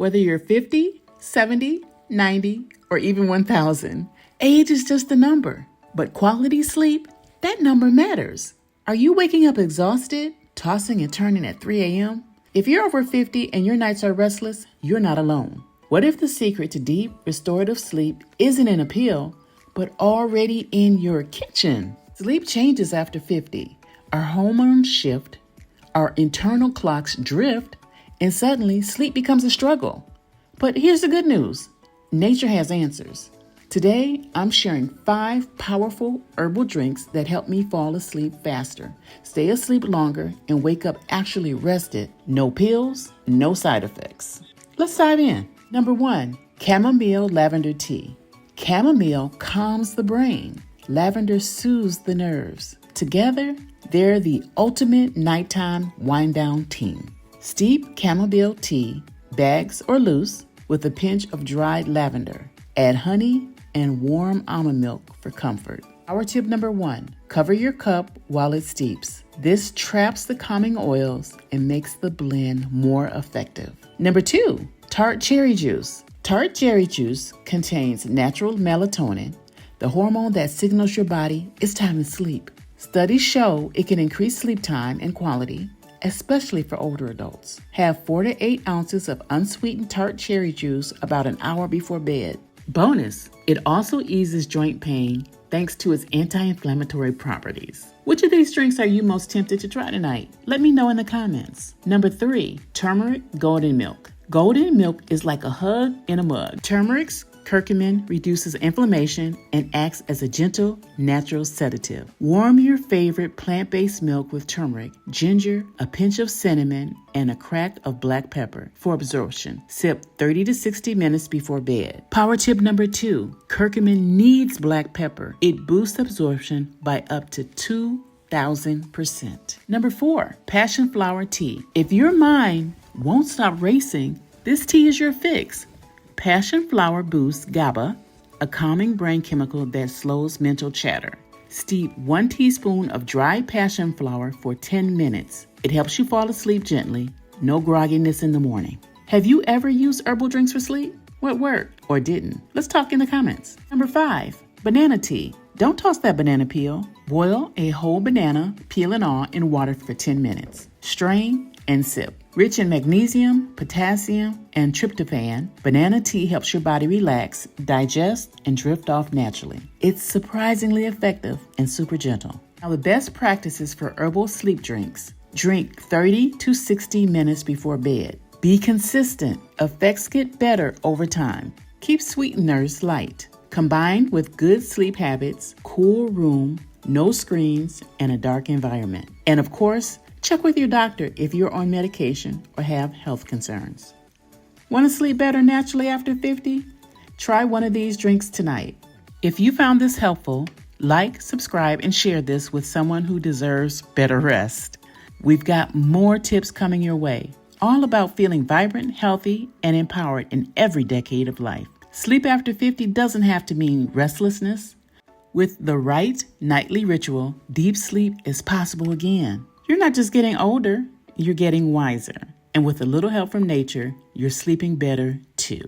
Whether you're 50, 70, 90, or even 1,000, age is just a number. But quality sleep, that number matters. Are you waking up exhausted, tossing and turning at 3 a.m.? If you're over 50 and your nights are restless, you're not alone. What if the secret to deep, restorative sleep isn't in a pill, but already in your kitchen? Sleep changes after 50. Our hormones shift, our internal clocks drift, and suddenly sleep becomes a struggle. But here's the good news. Nature has answers. Today, I'm sharing 5 powerful herbal drinks that help me fall asleep faster, stay asleep longer, and wake up actually rested. No pills, no side effects. Let's dive in. Number 1, chamomile lavender tea. Chamomile calms the brain. Lavender soothes the nerves. Together, they're the ultimate nighttime wind-down team. Steep chamomile tea, bags or loose, with a pinch of dried lavender. Add honey and warm almond milk for comfort. Our tip number 1, cover your cup while it steeps. This traps the calming oils and makes the blend more effective. Number 2, tart cherry juice. Tart cherry juice contains natural melatonin, the hormone that signals your body it's time to sleep. Studies show it can increase sleep time and quality, especially for older adults. Have 4 to 8 ounces of unsweetened tart cherry juice about an hour before bed. Bonus, it also eases joint pain thanks to its anti-inflammatory properties. Which of these drinks are you most tempted to try tonight? Let me know in the comments. Number 3, turmeric golden milk. Golden milk is like a hug in a mug. Turmeric's curcumin reduces inflammation and acts as a gentle, natural sedative. Warm your favorite plant-based milk with turmeric, ginger, a pinch of cinnamon, and a crack of black pepper for absorption. Sip 30 to 60 minutes before bed. Power tip number 2, curcumin needs black pepper. It boosts absorption by up to 2,000%. Number 4, passion flower tea. If your mind won't stop racing, this tea is your fix. Passion flower boosts GABA, a calming brain chemical that slows mental chatter. Steep 1 teaspoon of dried passion flower for 10 minutes. It helps you fall asleep gently, no grogginess in the morning. Have you ever used herbal drinks for sleep? What worked or didn't? Let's talk in the comments. Number 5, banana tea. Don't toss that banana peel. Boil a whole banana, peel and all, in water for 10 minutes. Strain and sip. Rich in magnesium, potassium, and tryptophan, banana tea helps your body relax, digest, and drift off naturally. It's surprisingly effective and super gentle. Now, the best practices for herbal sleep drinks. Drink 30 to 60 minutes before bed. Be consistent. Effects get better over time. Keep sweeteners light. Combined with good sleep habits, cool room, no screens, and a dark environment. And of course, check with your doctor if you're on medication or have health concerns. Want to sleep better naturally after 50? Try one of these drinks tonight. If you found this helpful, like, subscribe, and share this with someone who deserves better rest. We've got more tips coming your way, all about feeling vibrant, healthy, and empowered in every decade of life. Sleep after 50 doesn't have to mean restlessness. With the right nightly ritual, deep sleep is possible again. You're not just getting older, you're getting wiser. And with a little help from nature, you're sleeping better too.